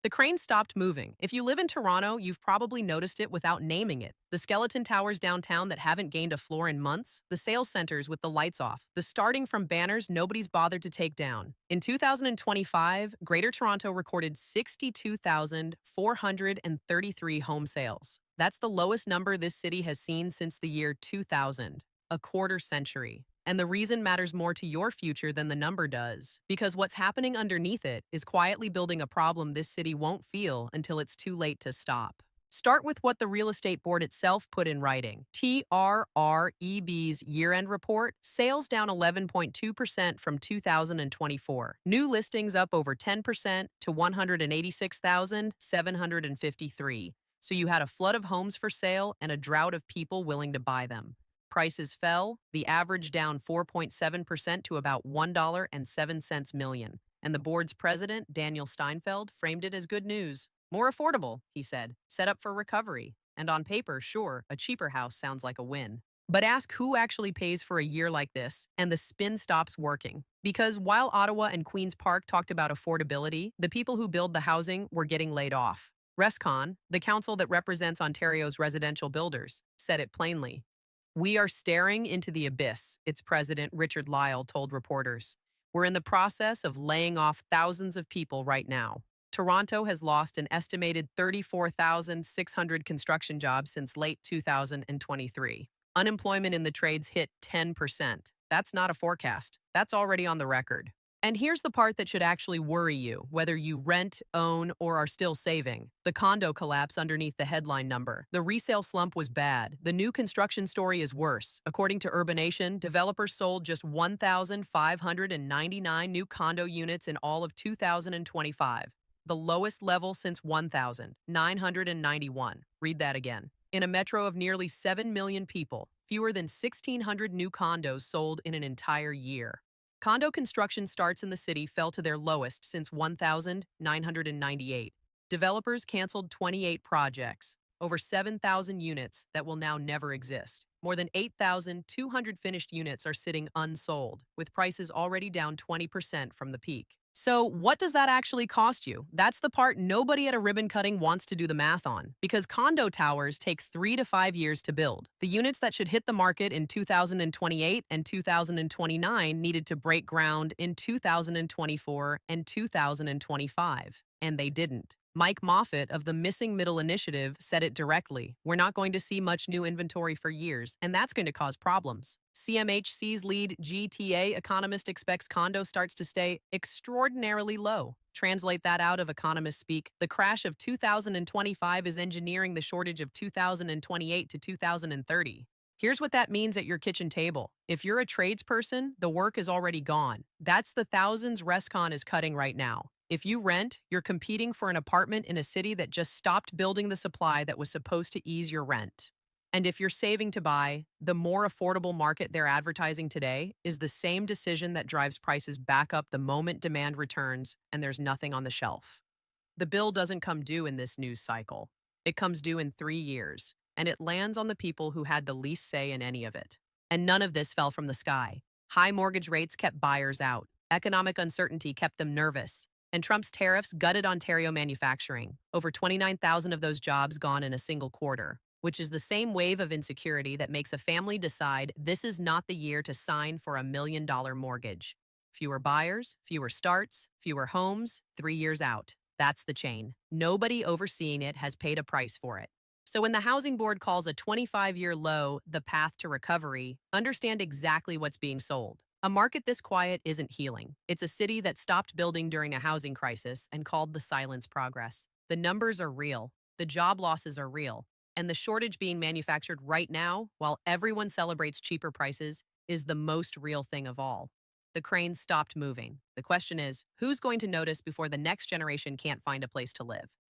The crane stopped moving. If you live in Toronto, you've probably noticed it without naming it. The skeleton towers downtown that haven't gained a floor in months, the sales centers with the lights off, the starting from banners nobody's bothered to take down. In 2025, Greater Toronto recorded 62,433 home sales. That's the lowest number this city has seen since the year 2000, a quarter century. And the reason matters more to your future than the number does, because what's happening underneath it is quietly building a problem this city won't feel until it's too late to stop. Start with what the real estate board itself put in writing. TRREB's year-end report, sales down 11.2% from 2024. New listings up over 10% to 186,753. So you had a flood of homes for sale and a drought of people willing to buy them. Prices fell, the average down 4.7% to about $1.07 million. And the board's president, Daniel Steinfeld, framed it as good news. More affordable, he said, set up for recovery. And on paper, sure, a cheaper house sounds like a win. But ask who actually pays for a year like this, and the spin stops working. Because while Ottawa and Queen's Park talked about affordability, the people who build the housing were getting laid off. ResCon, the council that represents Ontario's residential builders, said it plainly. We are staring into the abyss, its president, Richard Lyle, told reporters. We're in the process of laying off thousands of people right now. Toronto has lost an estimated 34,600 construction jobs since late 2023. Unemployment in the trades hit 10%. That's not a forecast. That's already on the record. And here's the part that should actually worry you, whether you rent, own, or are still saving. The condo collapse underneath the headline number. The resale slump was bad. The new construction story is worse. According to Urbanation, developers sold just 1,599 new condo units in all of 2025, the lowest level since 1,991. Read that again. In a metro of nearly 7 million people, fewer than 1,600 new condos sold in an entire year. Condo construction starts in the city fell to their lowest since 1,998. Developers canceled 28 projects, over 7,000 units that will now never exist. More than 8,200 finished units are sitting unsold, with prices already down 20% from the peak. So what does that actually cost you? That's the part nobody at a ribbon cutting wants to do the math on, because condo towers take 3 to 5 years to build. The units that should hit the market in 2028 and 2029 needed to break ground in 2024 and 2025, and they didn't. Mike Moffat of the Missing Middle Initiative said it directly. We're not going to see much new inventory for years, and that's going to cause problems. CMHC's lead GTA economist expects condo starts to stay extraordinarily low. Translate that out of economist speak. The crash of 2025 is engineering the shortage of 2028 to 2030. Here's what that means at your kitchen table. If you're a tradesperson, the work is already gone. That's the thousands ResCon is cutting right now. If you rent, you're competing for an apartment in a city that just stopped building the supply that was supposed to ease your rent. And if you're saving to buy, the more affordable market they're advertising today is the same decision that drives prices back up the moment demand returns and there's nothing on the shelf. The bill doesn't come due in this news cycle. It comes due in 3 years, and it lands on the people who had the least say in any of it. And none of this fell from the sky. High mortgage rates kept buyers out. Economic uncertainty kept them nervous. And Trump's tariffs gutted Ontario manufacturing. Over 29,000 of those jobs gone in a single quarter, which is the same wave of insecurity that makes a family decide this is not the year to sign for a $1 million mortgage. Fewer buyers, fewer starts, fewer homes, 3 years out. That's the chain. Nobody overseeing it has paid a price for it. So when the Housing Board calls a 25-year low the path to recovery, understand exactly what's being sold. A market this quiet isn't healing. It's a city that stopped building during a housing crisis and called the silence progress. The numbers are real. The job losses are real. And the shortage being manufactured right now, while everyone celebrates cheaper prices, is the most real thing of all. The cranes stopped moving. The question is, who's going to notice before the next generation can't find a place to live?